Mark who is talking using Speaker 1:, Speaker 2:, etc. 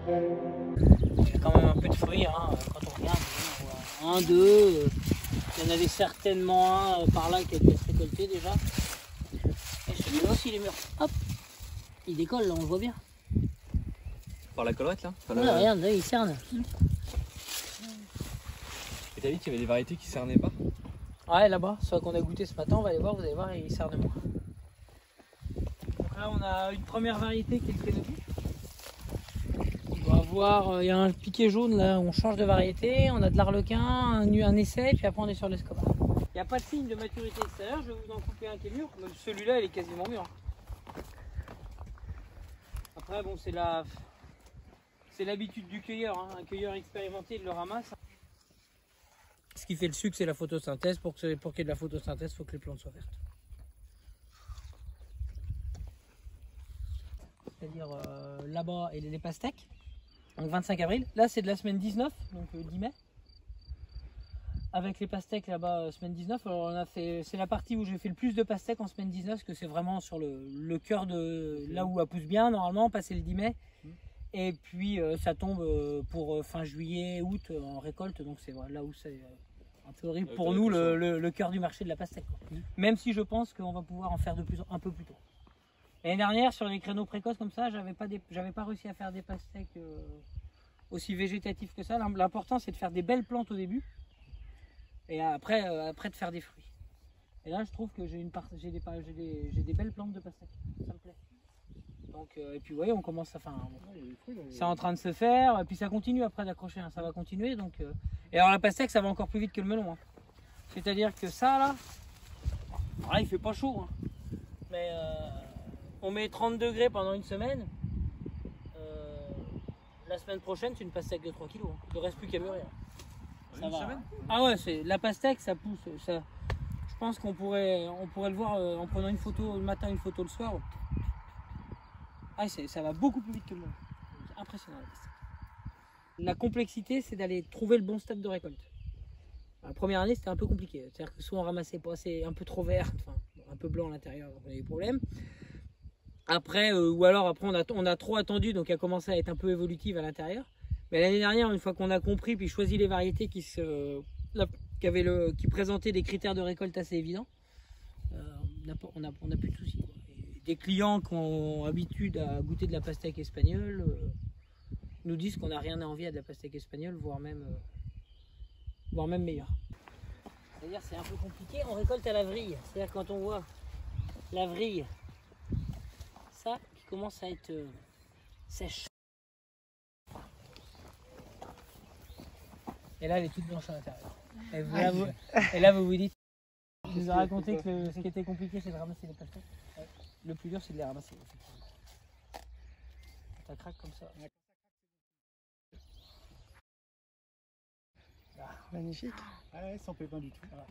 Speaker 1: Il y a quand même un peu de fruits, hein, quand on regarde. On voit un, deux. Il y en avait certainement un par là qui a été récolté déjà. Et celui-là aussi, il est mûr. Hop, il décolle, là, on le voit bien.
Speaker 2: Par la collerette là enfin,
Speaker 1: Ouais, regarde, là, il cerne.
Speaker 2: Et t'as dit qu'il y avait des variétés qui cernaient pas?
Speaker 1: Ouais, là-bas, soit qu'on a goûté ce matin, on va aller voir, vous allez voir, il cerne moins. Donc là, on a une première variété qui est le Kenobi. On va voir, il y a un piquet jaune là, on change de variété, on a de l'arlequin, un essai, puis après on est sur l'escobar. Il n'y a pas de signe de maturité extérieure, je vais vous en couper un qui est mûr, mais celui-là il est quasiment mûr. Après bon c'est l'habitude du cueilleur, hein. Un cueilleur expérimenté il le ramasse. Ce qui fait le sucre c'est la photosynthèse, pour qu'il y ait de la photosynthèse il faut que les plantes soient vertes. C'est-à-dire là-bas et les pastèques. Donc 25 avril, là c'est de la semaine 19, donc 10 mai. Avec les pastèques là-bas, semaine 19, alors on a fait, c'est la partie où j'ai fait le plus de pastèques en semaine 19, parce que c'est vraiment sur le cœur de là où elle pousse bien, normalement, passer le 10 mai. Et puis ça tombe pour fin juillet, août en récolte, donc c'est là où c'est un peu horrible pour nous le cœur du marché de la pastèque. Même si je pense qu'on va pouvoir en faire un peu plus tôt. L'année dernière, sur les créneaux précoces comme ça, j'avais pas réussi à faire des pastèques aussi végétatifs que ça. L'important, c'est de faire des belles plantes au début et après de faire des fruits. Et là, je trouve que j'ai des belles plantes de pastèques. Ça me plaît. Donc, et puis, vous voyez, on commence à. C'est en train de se faire, et puis ça continue après d'accrocher. Hein, ça va continuer. Donc, et alors, la pastèque, ça va encore plus vite que le melon. Hein. C'est-à-dire que ça, là, il fait pas chaud. Hein. Mais. On met 30 degrés pendant une semaine. La semaine prochaine, c'est une pastèque de 3 kg. Hein. Il ne reste plus qu'à mûrir. Ça va. Ah ouais, la pastèque, ça pousse. Ça, je pense qu'on pourrait le voir en prenant une photo le matin, une photo le soir. Ah, ça va beaucoup plus vite que le melon. Impressionnant la pastèque. La complexité, c'est d'aller trouver le bon stade de récolte. La première année, c'était un peu compliqué. C'est-à-dire que soit on ramassait pas assez, un peu trop vert, enfin, un peu blanc à l'intérieur, donc on avait des problèmes. Après, ou alors après on a trop attendu, donc elle a commencé à être un peu évolutive à l'intérieur. Mais l'année dernière, une fois qu'on a compris puis choisi les variétés qui présentaient des critères de récolte assez évidents, on n'a plus de soucis. Quoi. Et des clients qui ont habitude à goûter de la pastèque espagnole nous disent qu'on n'a rien à envier à de la pastèque espagnole, voire même meilleure. C'est-à-dire c'est un peu compliqué, on récolte à la vrille. C'est-à-dire quand on voit la vrille qui commence à être sèche. Et là, elle est toute blanche à l'intérieur. Et là, vous vous dites, je vous ai raconté que ce qui était compliqué, c'est de ramasser les pastèques. Le plus dur, c'est de les ramasser. Ça craque comme ça.
Speaker 3: Magnifique. Ah ouais, sans pépin du tout. Voilà.